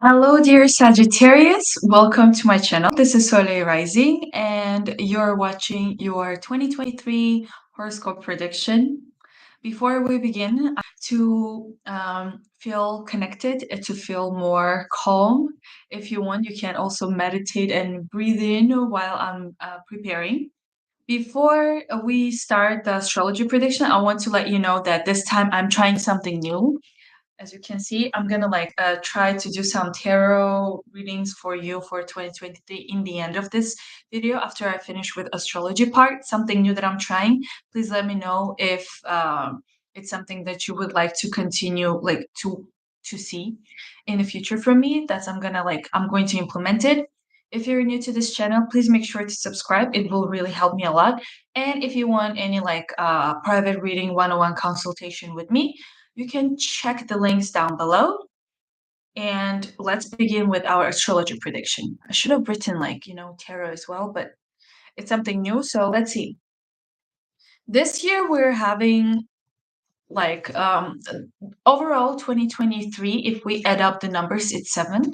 Hello, dear Sagittarius. Welcome to my channel. This is Soleil Rising, and you're watching your 2023 horoscope prediction. Before we begin, to feel connected, to feel more calm, if you want, you can also meditate and breathe in while I'm preparing. Before we start the astrology prediction, I want to let you know that this time I'm trying something new. As you can see, I'm gonna try to do some tarot readings for you for 2023 in the end of this video after I finish with astrology part. Something new that I'm trying. Please let me know if it's something that you would like to continue to see in the future from me. That's I'm going to implement it. If you're new to this channel, please make sure to subscribe. It will really help me a lot. And if you want any private reading, one-on-one consultation with me, you can check the links down below. And let's begin with our astrology prediction. I should have written tarot as well, but it's something new. So let's see. This year we're having like overall 2023, if we add up the numbers, it's 7.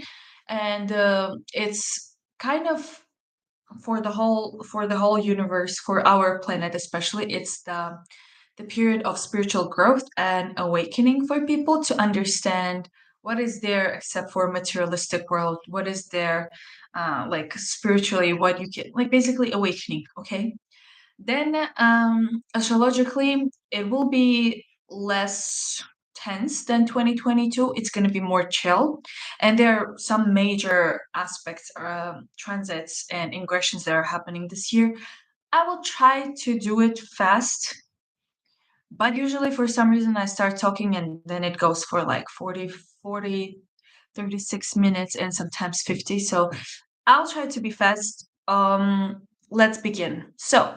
And it's kind of for the whole universe, for our planet especially, it's the period of spiritual growth and awakening for people to understand what is there except for materialistic world, what is there spiritually, what you can basically awakening. Okay, then astrologically it will be less tense than 2022. It's going to be more chill, and there are some major aspects, transits and ingressions that are happening this year. I will try to do it fast, but usually for some reason I start talking and then it goes for like 40, 36 minutes and sometimes 50. So I'll try to be fast. Let's begin. So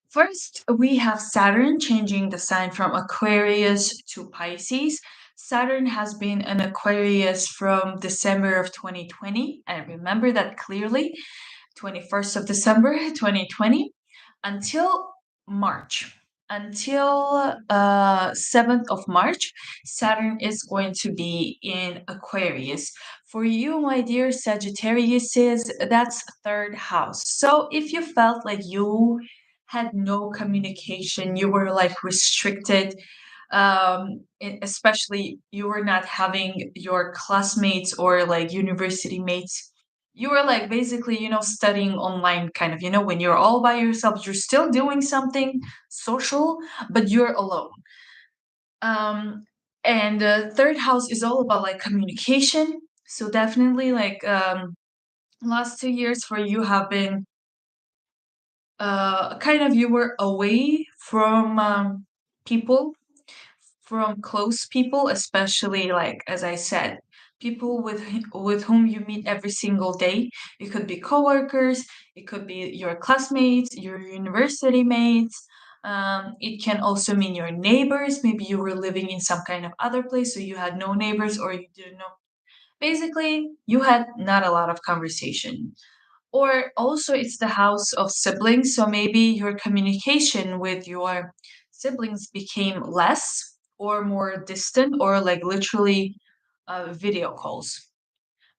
first, we have Saturn changing the sign from Aquarius to Pisces. Saturn has been in Aquarius from December of 2020. I remember that clearly, 21st of December 2020, until March. Until 7th of March, Saturn is going to be in Aquarius. For you, my dear Sagittarius, that's third house. So if you felt like you had no communication, you were like restricted, especially you were not having your classmates or like university mates, you were like basically studying online, kind of, when you're all by yourself, you're still doing something social, but you're alone. And third house is all about like communication. So definitely last 2 years for you have been kind of, you were away from people, from close people, especially like as I said, people with whom you meet every single day. It could be coworkers, it could be your classmates, your university mates. It can also mean your neighbors. Maybe you were living in some kind of other place, so you had no neighbors or you didn't know. Basically, you had not a lot of conversation. Or also, it's the house of siblings, so maybe your communication with your siblings became less or more distant, or like literally video calls.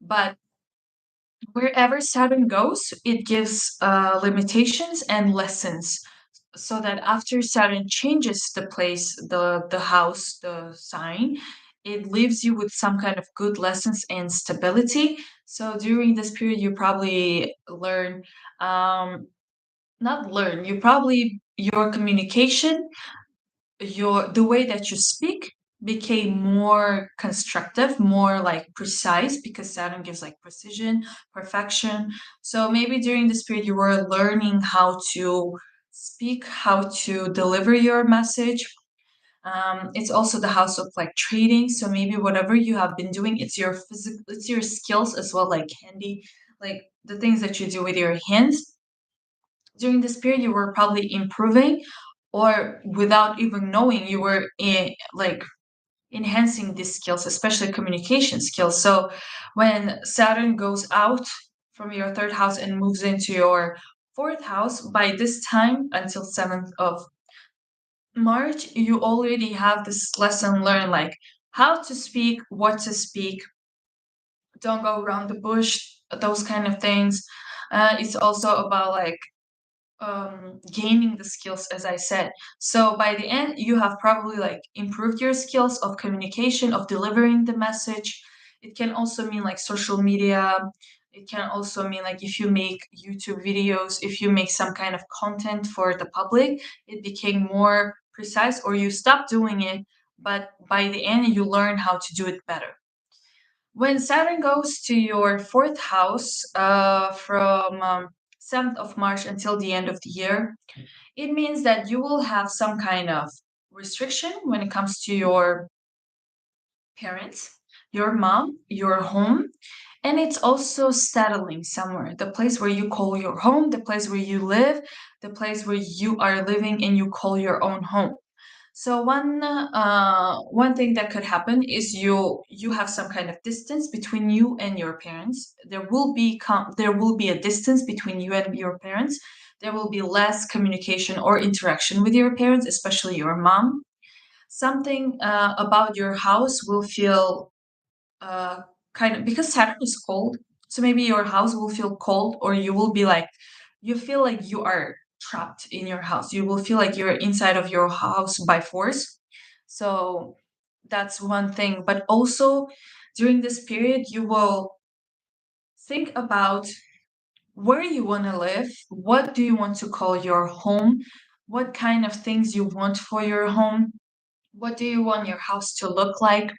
But wherever Saturn goes, it gives limitations and lessons. So that after Saturn changes the place, the house, the sign, it leaves you with some kind of good lessons and stability. So during this period, you probably learn, not learn, you probably, your communication, the way that you speak became more constructive, more like precise, because Saturn gives like precision, perfection. So maybe during this period you were learning how to speak, how to deliver your message. It's also the house of like trading, so maybe whatever you have been doing, it's your physical, it's your skills as well, like handy, like the things that you do with your hands. During this period you were probably improving, or without even knowing, you were enhancing these skills, especially communication skills. So when Saturn goes out from your third house and moves into your fourth house, by this time until 7th of March, you already have this lesson learned, like how to speak, what to speak, don't go around the bush, those kind of things. It's also about like gaining the skills, as I said. So by the end, you have probably like improved your skills of communication, of delivering the message. It can also mean like social media. It can also mean like if you make YouTube videos, if you make some kind of content for the public, it became more precise, or you stop doing it, but by the end, you learn how to do it better. When Saturn goes to your fourth house from 7th of March until the end of the year, it means that you will have some kind of restriction when it comes to your parents, your mom, your home, and it's also settling somewhere. The place where you call your home, the place where you live, the place where you are living and you call your own home. So one thing that could happen is you have some kind of distance between you and your parents. There will be a distance between you and your parents. There will be less communication or interaction with your parents, especially your mom. Something about your house will feel uh, kind of, because Saturn is cold, so maybe your house will feel cold, or you will be like, you feel like you are trapped in your house. You will feel like you're inside of your house by force. So that's one thing. But also during this period, you will think about where you want to live, what do you want to call your home, what kind of things you want for your home, what do you want your house to look like.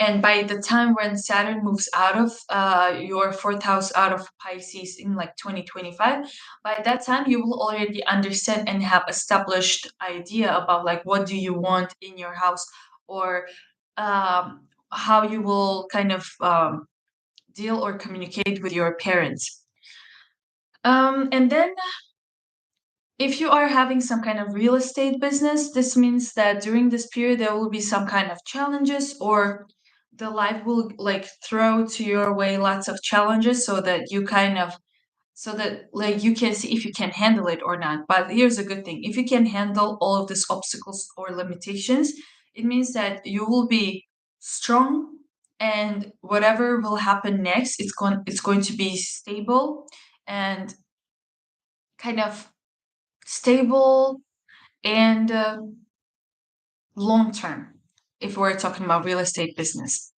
And by the time when Saturn moves out of your fourth house, out of Pisces in like 2025, by that time you will already understand and have established idea about like what do you want in your house, or how you will kind of deal or communicate with your parents. And then if you are having some kind of real estate business, this means that during this period there will be some kind of challenges, or the life will like throw to your way lots of challenges, so that you kind of, so that like you can see if you can handle it or not. But here's a good thing: if you can handle all of these obstacles or limitations, it means that you will be strong, and whatever will happen next, it's going to be stable, and kind of stable, and long term, if we're talking about real estate business.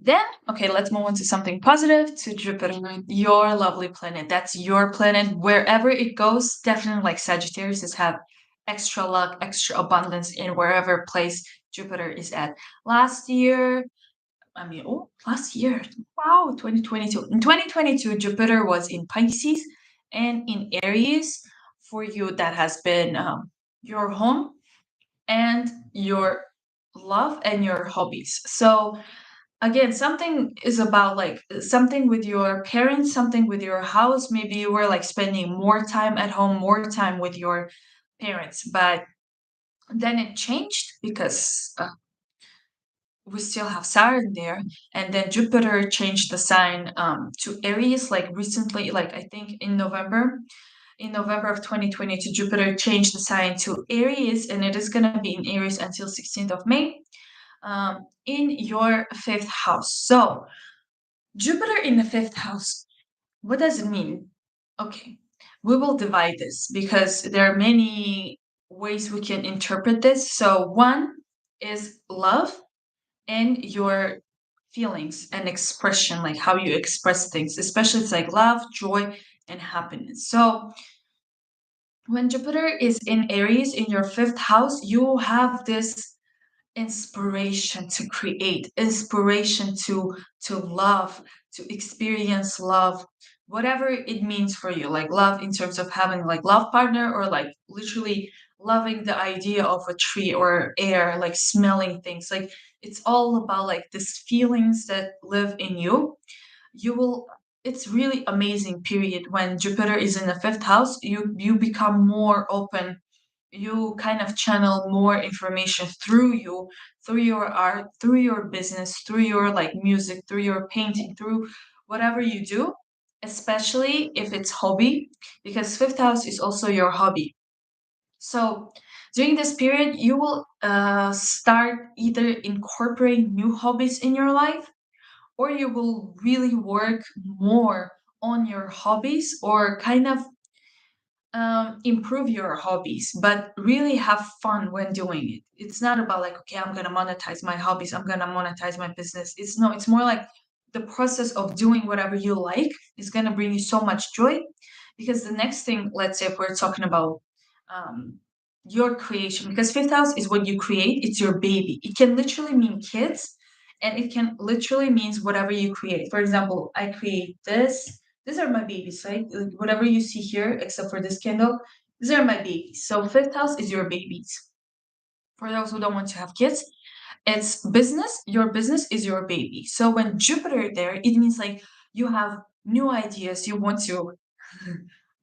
Then, okay, let's move on to something positive, to Jupiter, your lovely planet. That's your planet. Wherever it goes, definitely like Sagittarius is have extra luck, extra abundance in wherever place Jupiter is at. Last year, last year, wow, 2022. In 2022, Jupiter was in Pisces and in Aries. For you, that has been your home and your love and your hobbies. So again, something is about like something with your parents, something with your house. Maybe you were like spending more time at home, more time with your parents, but then it changed because we still have Saturn there, and then Jupiter changed the sign to Aries like recently, like I think in November. In November of 2022, Jupiter changed the sign to Aries, and it is going to be in Aries until 16th of May, in your fifth house. So, Jupiter in the fifth house, what does it mean? Okay, we will divide this because there are many ways we can interpret this. So, one is love and your feelings and expression, like how you express things, especially it's like love, joy, and happiness. So, when Jupiter is in Aries in your fifth house, you have this inspiration to create, inspiration to love, to experience love, whatever it means for you, like love in terms of having like love partner, or like literally loving the idea of a tree or air, like smelling things. Like it's all about like these feelings that live in you. You will, it's really amazing period when Jupiter is in the fifth house. You become more open, you kind of channel more information through you, through your art, through your business, through your like music, through your painting, through whatever you do, especially if it's hobby, because fifth house is also your hobby. So during this period, you will start either incorporating new hobbies in your life, or you will really work more on your hobbies or kind of improve your hobbies, but really have fun when doing it. It's not about like, okay, I'm gonna monetize my hobbies, I'm gonna monetize my business. It's no, it's more like the process of doing whatever you like is gonna bring you so much joy. Because the next thing, let's say if we're talking about um, your creation, because fifth house is what you create, it's your baby. It can literally mean kids, and it can literally means whatever you create. For example, I create this, these are my babies, right? Like, whatever you see here, except for this candle, these are my babies. So fifth house is your babies. For those who don't want to have kids, it's business. Your business is your baby. So when Jupiter there, it means like you have new ideas. You want to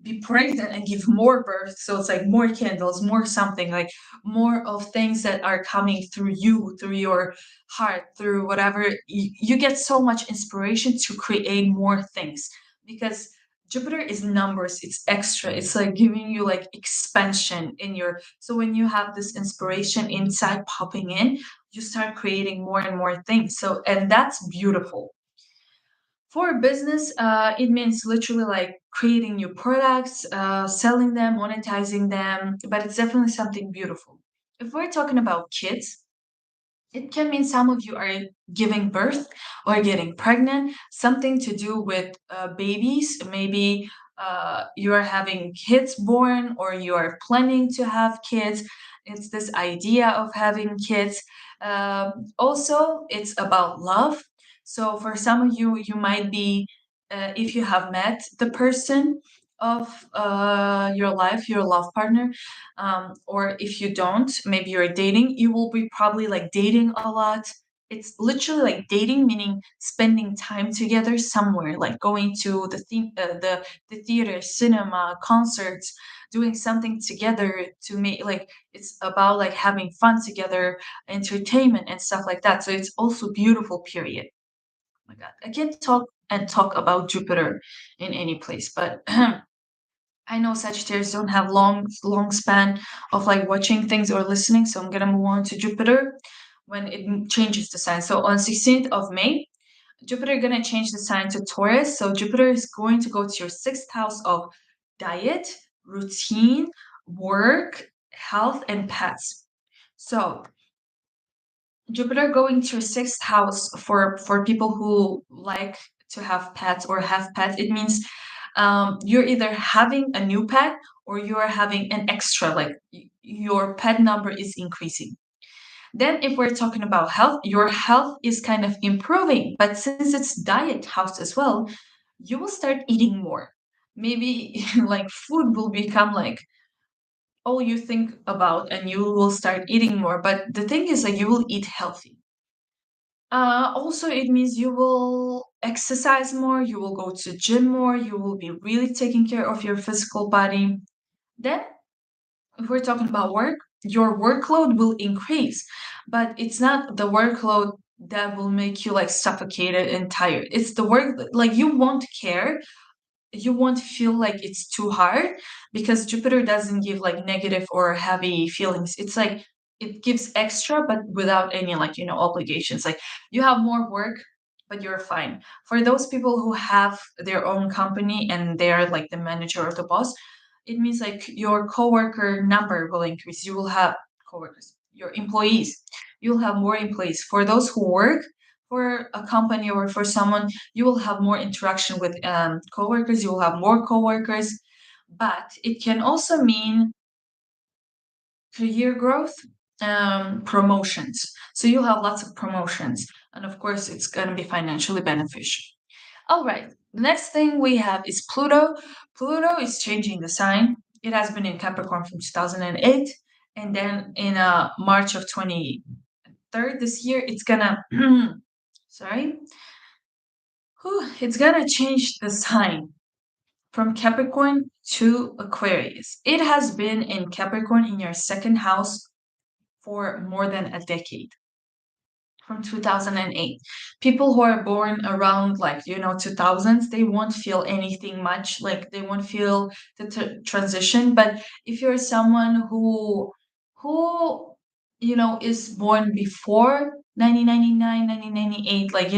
be pregnant and give more birth. So it's like more candles, more something, like more of things that are coming through you, through your heart, through whatever. You get so much inspiration to create more things because Jupiter is numbers, it's extra. It's like giving you like expansion in your. So when you have this inspiration inside popping in, you start creating more and more things. So, and that's beautiful. For business, it means literally like creating new products, selling them, monetizing them, but it's definitely something beautiful. If we're talking about kids, it can mean some of you are giving birth or getting pregnant, something to do with babies. Maybe you are having kids born or you are planning to have kids. It's this idea of having kids. Also, it's about love. So, for some of you, you might be, if you have met the person of your life, your love partner, or if you don't, maybe you're dating, you will be probably like dating a lot. It's literally like dating, meaning spending time together somewhere, like going to the theater, cinema, concerts, doing something together to make like it's about like having fun together, entertainment and stuff like that. So it's also beautiful period. Oh my God, I can't talk and talk about Jupiter in any place, but I know Sagittarius don't have long span of like watching things or listening, so I'm gonna move on to Jupiter when it changes the sign. So on 16th of May, Jupiter gonna change the sign to Taurus. So Jupiter is going to go to your sixth house of diet, routine, work, health, and pets. So Jupiter going to your sixth house for people who like to have pets or have pets. It means you're either having a new pet or you're having an extra, like your pet number is increasing. Then, if we're talking about health, your health is kind of improving, but since it's diet house as well, you will start eating more. Maybe like food will become like all you think about and you will start eating more. But the thing is, like, you will eat healthy. Also, it means you will exercise more, you will go to gym more, you will be really taking care of your physical body. Then, if we're talking about work, your workload will increase, but it's not the workload that will make you like suffocated and tired. It's the work like you won't care, you won't feel like it's too hard because Jupiter doesn't give like negative or heavy feelings. It's like it gives extra, but without any like, obligations. Like you have more work, but you're fine. For those people who have their own company and they're like the manager or the boss, it means like your coworker number will increase. You will have coworkers, your employees. You'll have more employees. For those who work for a company or for someone, you will have more interaction with coworkers, you will have more coworkers, but it can also mean career growth, promotions. So you'll have lots of promotions, and of course, it's going to be financially beneficial. All right, the next thing we have is Pluto. Pluto is changing the sign. It has been in Capricorn from 2008, and then in March of 23rd this year, it's gonna, sorry, it's gonna change the sign from Capricorn to Aquarius. It has been in Capricorn in your second house for more than a decade, from 2008. People who are born around like, 2000s, they won't feel anything much, like they won't feel the transition. But if you're someone who is born before 1999, 1998, like,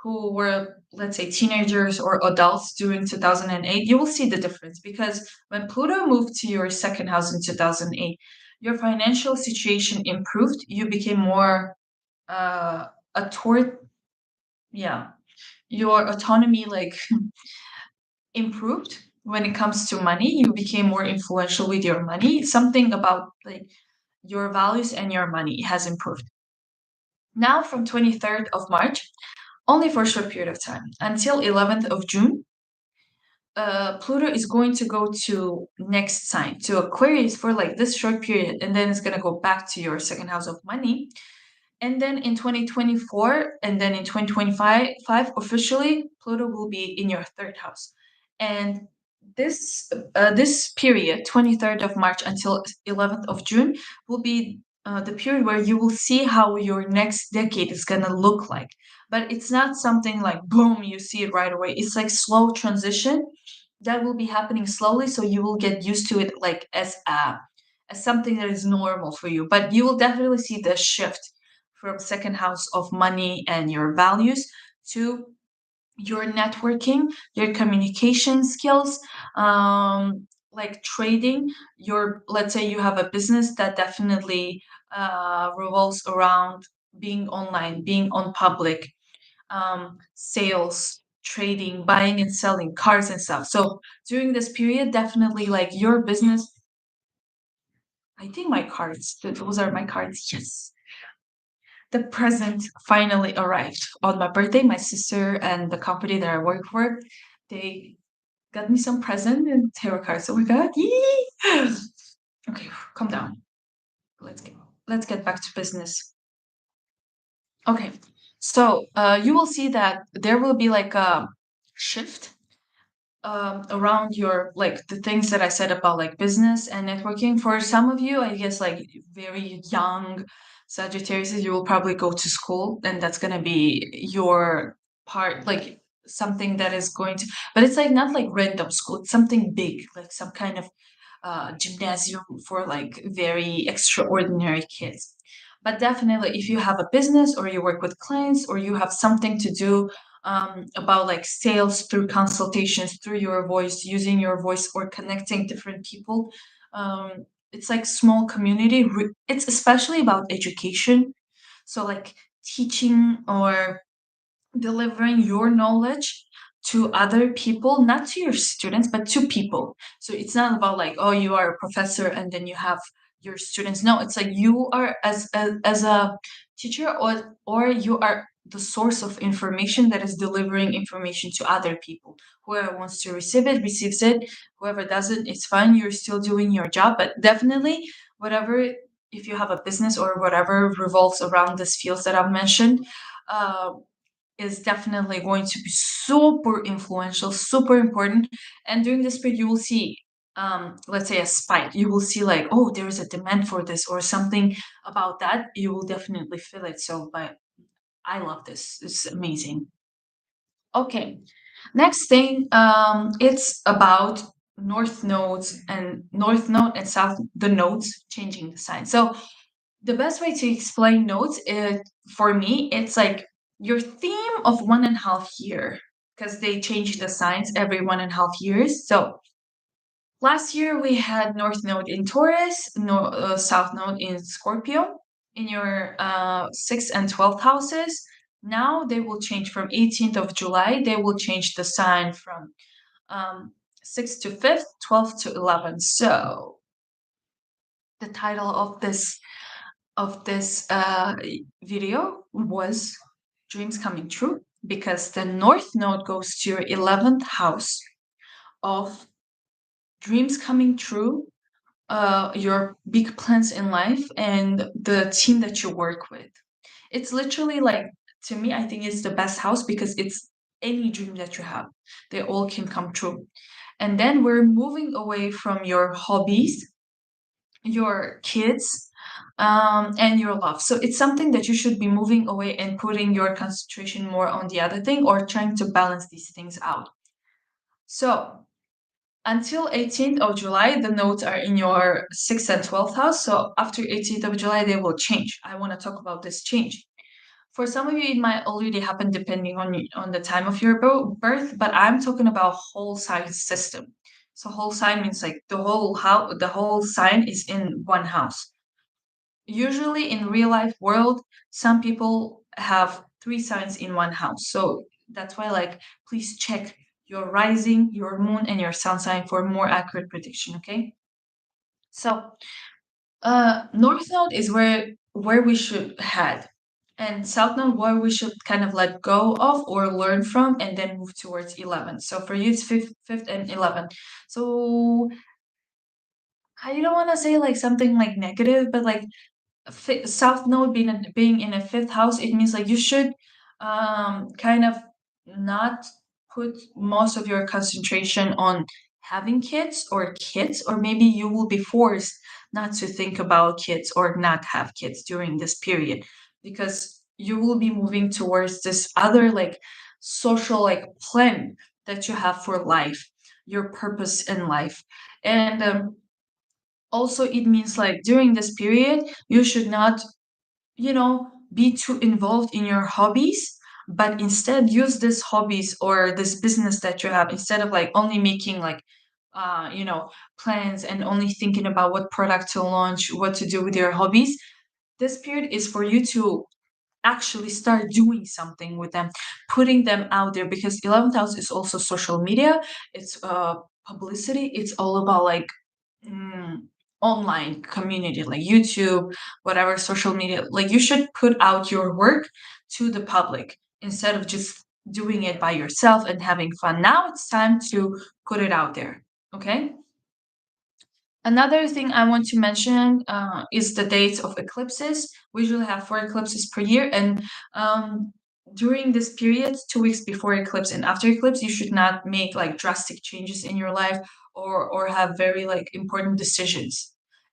who were, let's say, teenagers or adults during 2008, you will see the difference because when Pluto moved to your second house in 2008, your financial situation improved. You became more a toward, yeah, your autonomy like improved when it comes to money. You became more influential with your money. Something about like your values and your money has improved. Now from 23rd of March, only for a short period of time, until 11th of June, Pluto is going to go to next sign, to Aquarius for like this short period, and then it's going to go back to your second house of money. And then in 2024, and then in 2025, officially, Pluto will be in your third house. And this period, 23rd of March until 11th of June, will be the period where you will see how your next decade is gonna look like. But it's not something like boom, you see it right away. It's like slow transition that will be happening slowly, so you will get used to it like as something that is normal for you. But you will definitely see the shift from second house of money and your values to your networking, your communication skills, like trading. Your, let's say you have a business that definitely revolves around being online, being on public, sales, trading, buying and selling cars and stuff. So during this period, definitely like your business. I think my cards, those are my cards. Yes. The present finally arrived on my birthday. My sister and the company that I work for, they got me some present and tarot cards. Oh my god! Yee! Okay, calm down. Let's get let's get back to business. Okay, so you will see that there will be like a shift around your like the things that I said about like business and networking. For some of you, I guess like very young Sagittarius, you will probably go to school, and that's gonna be your part, like something that is going to, but it's like not like random school, it's something big, like some kind of gymnasium for like very extraordinary kids. But definitely, if you have a business or you work with clients or you have something to do about like sales through consultations, through your voice, using your voice or connecting different people, it's like small community. It's especially about education. So, like teaching or delivering your knowledge to other people, not to your students, but to people. So it's not about like, oh, you are a professor and then you have your students. No, it's like you are as a teacher, or you are the source of information that is delivering information to other people. Whoever wants to receive it receives it. Whoever doesn't, it's fine. You're still doing your job. But definitely, whatever, if you have a business or whatever revolves around these fields that I've mentioned, uh, is definitely going to be super influential, super important. And during this period, you will see, let's say, a spike. You will see, like, oh, there is a demand for this or something about that. You will definitely feel it. So, but I love this. It's amazing. Okay. Next thing, it's about north node and south, the nodes changing the sign. So the best way to explain nodes is, for me, it's like your theme of 1.5 year, because they change the signs every 1.5 years. So last year we had North Node in Taurus, South Node in Scorpio in your 6th and 12th houses. Now they will change from 18th of July. They will change the sign from um, 6th to 5th, 12th to 11th. So the title of this video was Dreams Coming True, because the North Node goes to your 11th house of dreams coming true, your big plans in life, and the team that you work with. It's literally like, to me, I think it's the best house because it's any dream that you have, they all can come true. And then we're moving away from your hobbies, your kids, and your love. So it's something that you should be moving away and putting your concentration more on the other thing, or trying to balance these things out. So until 18th of July, the nodes are in your 6th and 12th house. So after 18th of July, they will change. I want to talk about this change. For some of you, it might already happen depending on the time of your birth, but I'm talking about whole sign system. So whole sign means like the whole sign is in one house. Usually in real life world, some people have three signs in one house. So that's why like please check your rising, your moon, and your sun sign for more accurate prediction. Okay. So North Node is where we should head, and South Node where we should kind of let go of or learn from, and then move towards 11. So for you, it's fifth and 11. So I don't want to say like something like negative, but like South Node being in a fifth house, it means like you should kind of not put most of your concentration on having kids, or maybe you will be forced not to think about kids or not have kids during this period because you will be moving towards this other like social like plan that you have for life, your purpose in life. And also it means like during this period you should not, be too involved in your hobbies, but instead use this hobbies or this business that you have, instead of like only making like plans and only thinking about what product to launch, what to do with your hobbies. This period is for you to actually start doing something with them, putting them out there, because 11th house is also social media. It's publicity. It's all about like mm, online community, like YouTube, whatever social media. Like you should put out your work to the public instead of just doing it by yourself and having fun. Now it's time to put it out there. Okay. Another thing I want to mention is the dates of eclipses. We usually have 4 eclipses per year, and during this period, 2 weeks before eclipse and after eclipse, you should not make like drastic changes in your life, or have very like important decisions,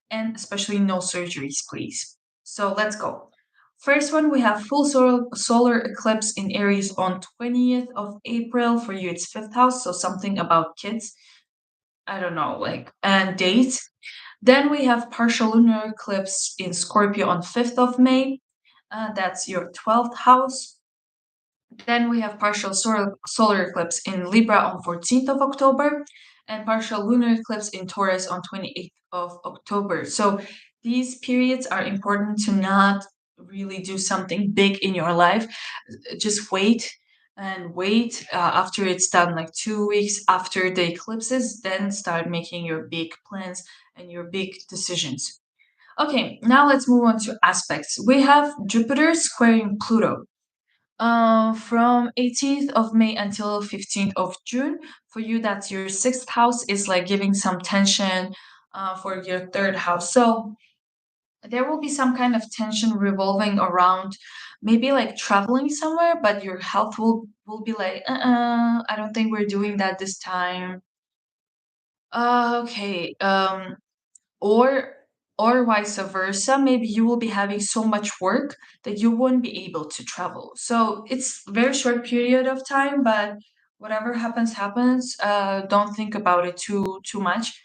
and especially no surgeries, please. So let's go. First one, we have full solar eclipse in Aries on 20th of April. For you, it's fifth house, so something about kids. I don't know, like, and dates. Then we have partial lunar eclipse in Scorpio on 5th of May. That's your 12th house. Then we have partial solar eclipse in Libra on 14th of October, and partial lunar eclipse in Taurus on 28th of October. So these periods are important to not really do something big in your life. Just wait and wait after it's done, like 2 weeks after the eclipses, then start making your big plans and your big decisions. Okay, now let's move on to aspects. We have Jupiter squaring Pluto from 18th of May until 15th of June. For you, that's your sixth house, is like giving some tension for your third house. So there will be some kind of tension revolving around maybe like traveling somewhere, but your health will be like, I don't think we're doing that this time. Okay. Or vice versa, maybe you will be having so much work that you won't be able to travel. So it's very short period of time, but whatever happens. Don't think about it too much.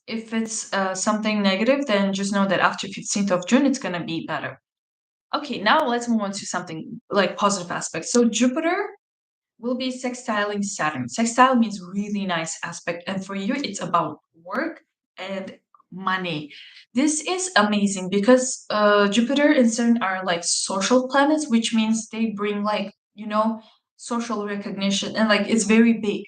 If it's something negative, then just know that after 15th of June it's gonna be better. Okay, now let's move on to something like positive aspects. So Jupiter will be sextiling Saturn. Sextile means really nice aspect, and for you, it's about work and money. This is amazing because Jupiter and Saturn are like social planets, which means they bring like, social recognition, and like it's very big.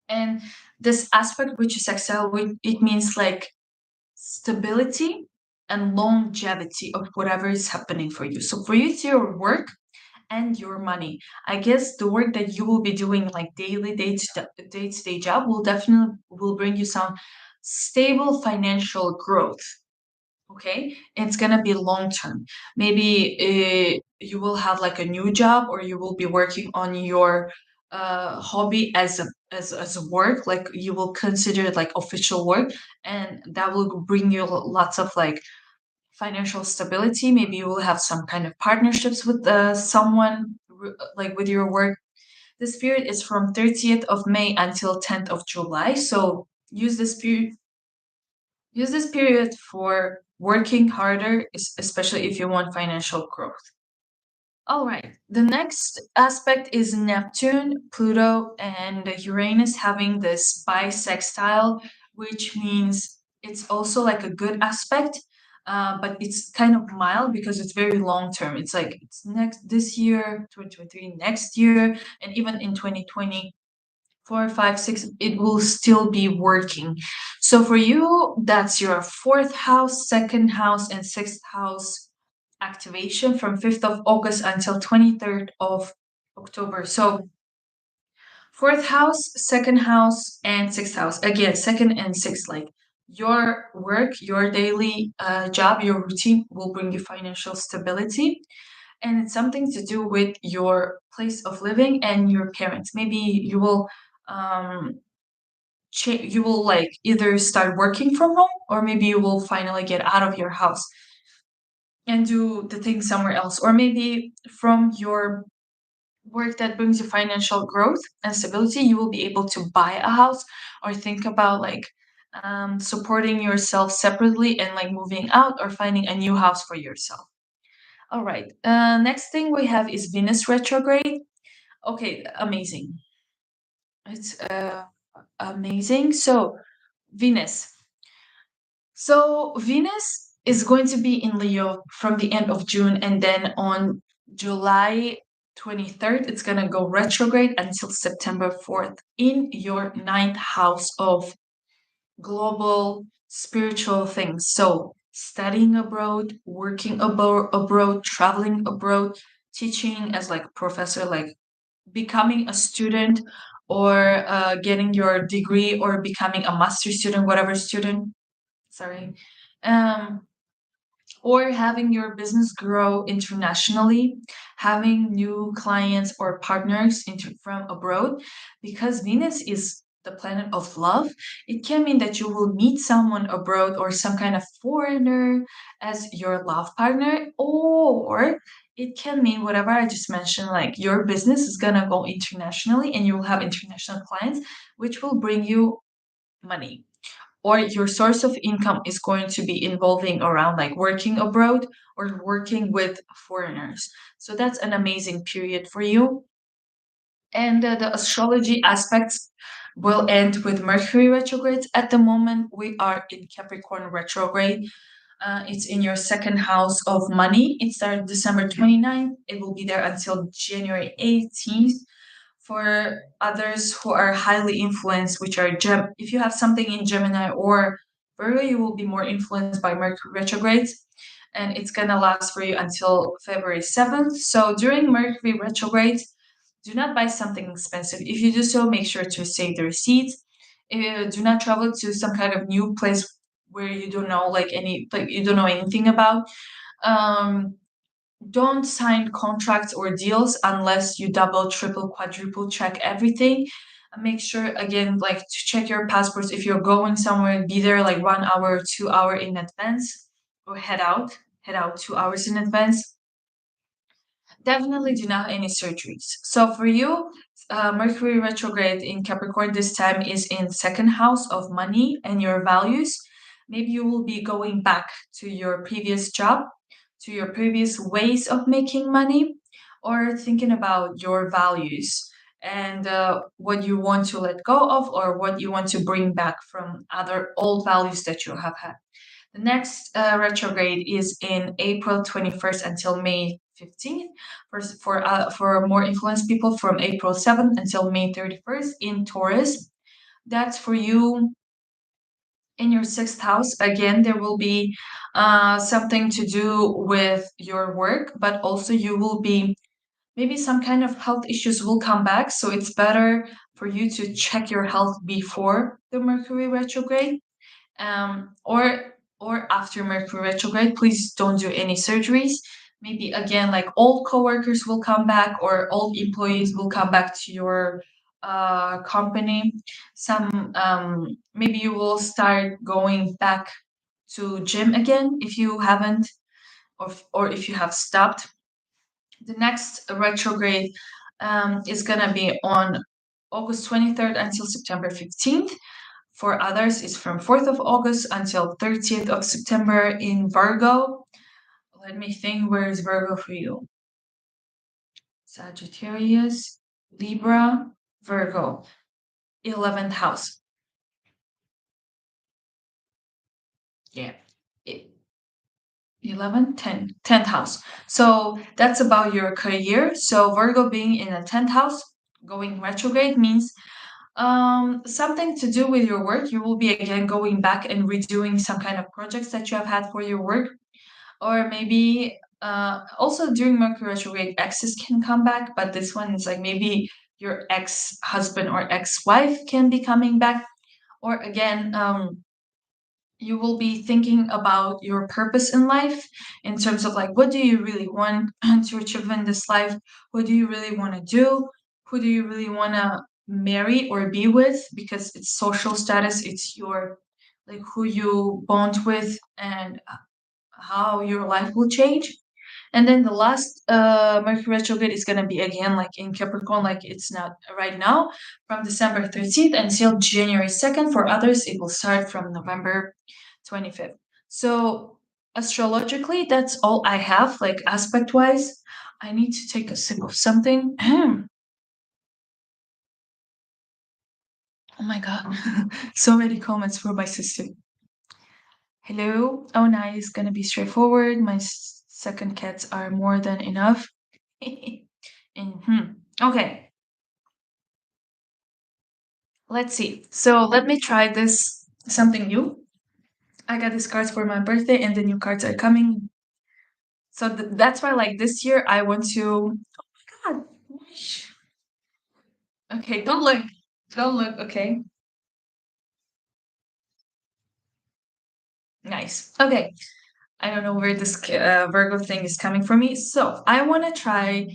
And this aspect, which is sextile, it means like stability and longevity of whatever is happening for you. So for you, it's your work and your money. I guess the work that you will be doing like daily day-to-day job will definitely will bring you some stable financial growth. Okay, it's gonna be long term. Maybe you will have like a new job, or you will be working on your hobby as a work, like you will consider it like official work, and that will bring you lots of like financial stability. Maybe you will have some kind of partnerships with someone, like with your work. This period is from 30th of May until 10th of July. So use this period for working harder, especially if you want financial growth. All right. The next aspect is Neptune, Pluto, and Uranus having this bisextile, which means it's also like a good aspect, but it's kind of mild because it's very long term. It's like it's next this year, 2023, next year, and even in 2024, 5, 6, it will still be working. So for you, that's your fourth house, second house, and sixth house activation from 5th of August until 23rd of October. So fourth house, second house, and sixth house. Again, second and sixth, like your work, your daily job, your routine will bring you financial stability. And it's something to do with your place of living and your parents. Maybe you will um, you will like either start working from home or maybe you will finally get out of your house and do the thing somewhere else, or maybe from your work that brings you financial growth and stability you will be able to buy a house or think about like supporting yourself separately and like moving out or finding a new house for yourself. All right, next thing we have is Venus retrograde. Okay, amazing. It's amazing. So Venus, so Venus is going to be in Leo from the end of June, and then on July 23rd, it's going to go retrograde until September 4th in your ninth house of global spiritual things. So studying abroad, working abroad, traveling abroad, teaching as like a professor, like becoming a student or getting your degree or becoming a master student, whatever student, sorry, um, or having your business grow internationally, having new clients or partners from abroad, because Venus is the planet of love. It can mean that you will meet someone abroad or some kind of foreigner as your love partner, or it can mean whatever I just mentioned, like your business is gonna go internationally and you will have international clients, which will bring you money, or your source of income is going to be involving around like working abroad or working with foreigners. So that's an amazing period for you. And the astrology aspects will end with Mercury retrogrades. At the moment, we are in Capricorn retrograde. It's in your second house of money. It started December 29th. It will be there until January 18th. For others who are highly influenced, which are if you have something in Gemini or Virgo, you will be more influenced by Mercury retrogrades, and it's gonna last for you until February 7th. So during Mercury retrogrades, do not buy something expensive. If you do so, make sure to save the receipts. Do not travel to some kind of new place where you don't know like you don't know anything about. Um, don't sign contracts or deals unless you double, triple, quadruple check everything. Make sure again, like to check your passports if you're going somewhere, be there like 1 hour, 2 hour in advance, or head out 2 hours in advance. Definitely do not have any surgeries. So for you, Mercury retrograde in Capricorn this time is in second house of money and your values. Maybe you will be going back to your previous job, to your previous ways of making money, or thinking about your values and what you want to let go of or what you want to bring back from other old values that you have had. The next retrograde is in April 21st until May 15th. For more influenced people, from April 7th until May 31st in Taurus. That's for you in your sixth house. Again, there will be something to do with your work, but also you will be maybe some kind of health issues will come back. So it's better for you to check your health before the Mercury retrograde, or after Mercury retrograde. Please don't do any surgeries. Maybe again, like old coworkers will come back or old employees will come back to your company. Some maybe you will start going back to gym again if you haven't, or if you have stopped. The next retrograde is gonna be on August 23rd until September 15th. For others, it's from 4th of August until 30th of September in Virgo. Let me think, where is Virgo for you? Sagittarius, Libra, Virgo, 11th house. Yeah. I- 11, 10, 10th house. So that's about your career. So Virgo being in the 10th house, going retrograde means something to do with your work. You will be again going back and redoing some kind of projects that you have had for your work. Or maybe also during Mercury retrograde, exes can come back, but this one is like maybe your ex-husband or ex-wife can be coming back. Or again, you will be thinking about your purpose in life in terms of like what do you really want to achieve in this life, what do you really want to do, who do you really want to marry or be with, because it's social status, it's your like who you bond with and how your life will change. And then the last Mercury retrograde is going to be again like in Capricorn, like it's not right now, from December 13th until January 2nd. For others, it will start from November 25th. So astrologically, that's all I have, like aspect wise. I need to take a sip of something. Oh my God. So many comments for my sister. Hello. Oh, nice. Gonna be straightforward. My second cats are more than enough. Okay, let's see. So let me try this something new. I got these cards for my birthday, and the new cards are coming. So that's why, like this year, I want to. Oh my God. Okay, don't look. Don't look. Okay, nice. Okay, I don't know where this Virgo thing is coming from me. So I want to try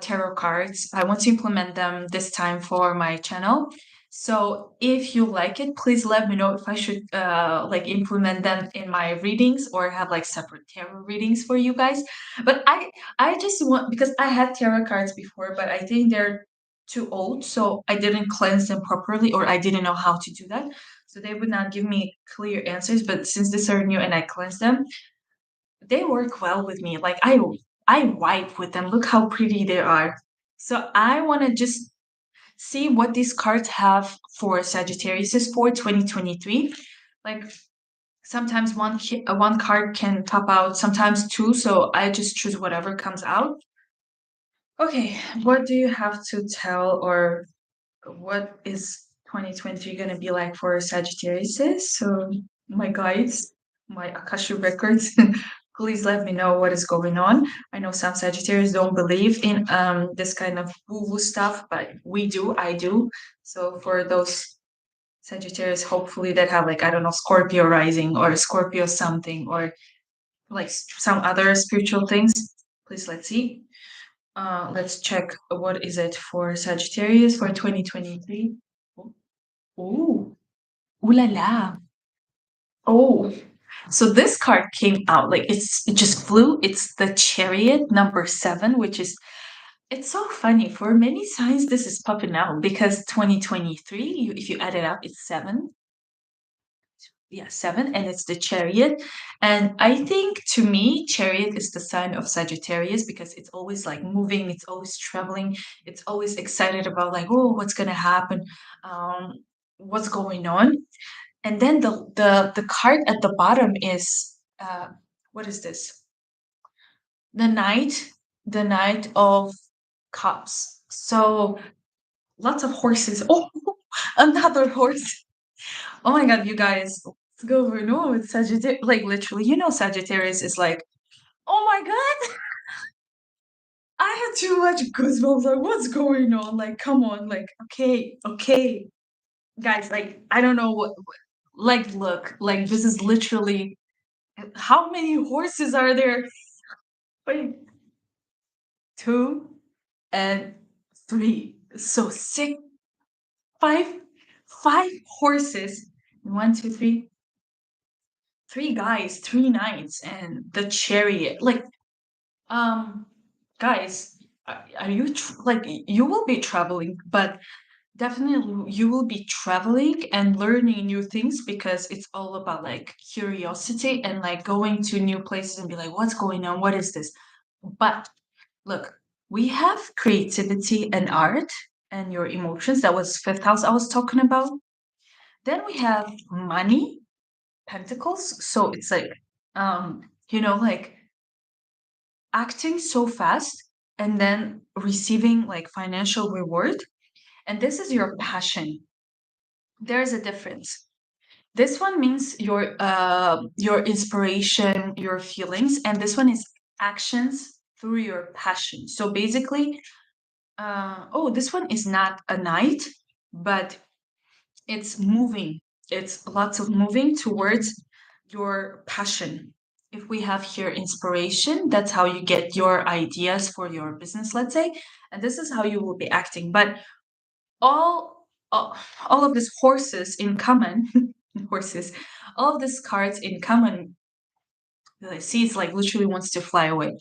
tarot cards. I want to implement them this time for my channel. So if you like it, please let me know if I should like implement them in my readings or have like separate tarot readings for you guys. But I just want, because I had tarot cards before, but I think they're too old, so I didn't cleanse them properly, or I didn't know how to do that. So they would not give me clear answers. But since these are new and I cleansed them, they work well with me. Like I wipe with them. Look how pretty they are. So I want to just see what these cards have for Sagittarius for 2023. Like sometimes one card can top out, sometimes two. So I just choose whatever comes out. Okay, what do you have to tell, or what is 2023 going to be like for Sagittarius? So, my guides, my Akasha records, please let me know what is going on. I know some Sagittarius don't believe in this kind of woo-woo stuff, but we do, I do. So, for those Sagittarius, hopefully that have like, I don't know, Scorpio rising or Scorpio something, or like some other spiritual things, please let's see. Let's check what is it for Sagittarius for 2023. Oh, ooh la la. Oh, so this card came out like it just flew. It's the Chariot number 7, which is it's so funny. For many signs, this is popping out because 2023, if you add it up, it's 7. Yeah, 7, and it's the Chariot. And I think to me, Chariot is the sign of Sagittarius because it's always like moving, it's always traveling, it's always excited about like, oh, what's gonna happen, what's going on. And then the card at the bottom is what is this? The Knight, the Knight of Cups. So lots of horses. Oh, another horse. Oh my God, you guys, let's go over. No, it's Sagittarius. Like literally, Sagittarius is like, oh my God, I had too much goosebumps. Like, what's going on? Like, come on. Like, okay, okay, guys. Like, I don't know what. Like, look, like this is literally. How many horses are there? Wait, 2 and 3. So six, five, 5 horses. One, two, three, 3 guys, 3 knights, and the chariot. Like, um, guys, are you like you will be traveling, but definitely you will be traveling and learning new things because it's all about like curiosity and like going to new places and be like, what's going on? What is this? But look, we have creativity and art and your emotions. That was fifth house I was talking about. Then we have money, pentacles. So it's like, like acting so fast and then receiving like financial reward. And this is your passion. There's a difference. This one means your inspiration, your feelings, and this one is actions through your passion. So basically, this one is not a knight, but it's moving. It's lots of moving towards your passion. If we have here inspiration, that's how you get your ideas for your business, let's say, and this is how you will be acting. But all of these horses in common, horses, all of these cards in common. I see it's like literally wants to fly away.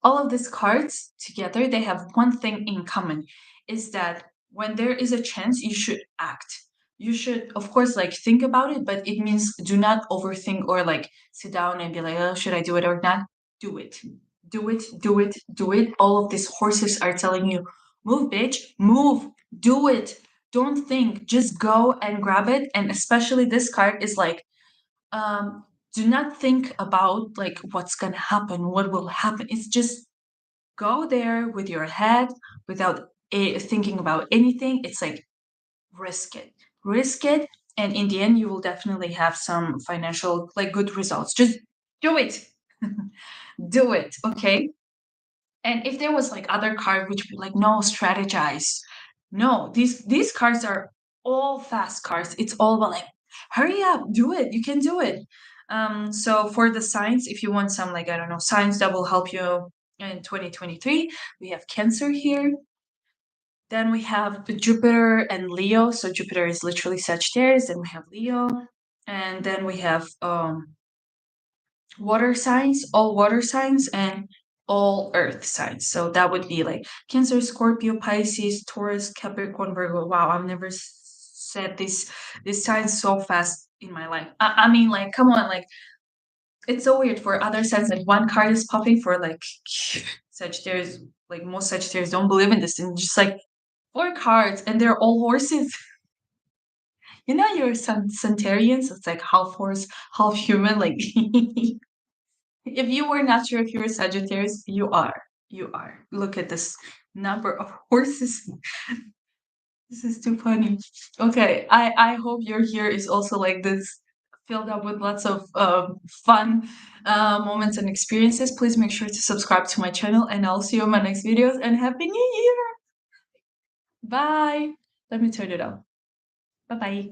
All of these cards together, they have one thing in common, is that when there is a chance, you should act. You should, of course, like think about it, but it means do not overthink or like sit down and be like, oh, should I do it or not? Do it. Do it, do it, do it. All of these horses are telling you, move, bitch, move, do it. Don't think, just go and grab it. And especially this card is like, do not think about like what's gonna happen, what will happen. It's just go there with your head without thinking about anything. It's like risk it, and in the end, you will definitely have some financial like good results. Just do it, do it, okay? And if there was like other card which would be like no strategize, no, these cards are all fast cards. It's all about like hurry up, do it, you can do it. So for the signs, if you want some like I don't know signs that will help you in 2023, we have Cancer here. Then we have Jupiter and Leo. So Jupiter is literally Sagittarius, and we have Leo, and then we have water signs, and all earth signs. So that would be like Cancer, Scorpio, Pisces, Taurus, Capricorn, Virgo. Wow, I've never said this signs so fast in my life. I mean, like, come on, like it's so weird for other signs. Like one card is popping for like Sagittarius. Like most Sagittarius don't believe in this, and just like four cards, and they're all horses. You know, you're some Centarians. It's like half horse, half human. Like if you were not sure if you were Sagittarius, you are. You are. Look at this number of horses. This is too funny. Okay, I hope your year is also like this, filled up with lots of fun moments and experiences. Please make sure to subscribe to my channel, and I'll see you in my next videos. And Happy New Year! Bye. Let me turn it off. Bye bye.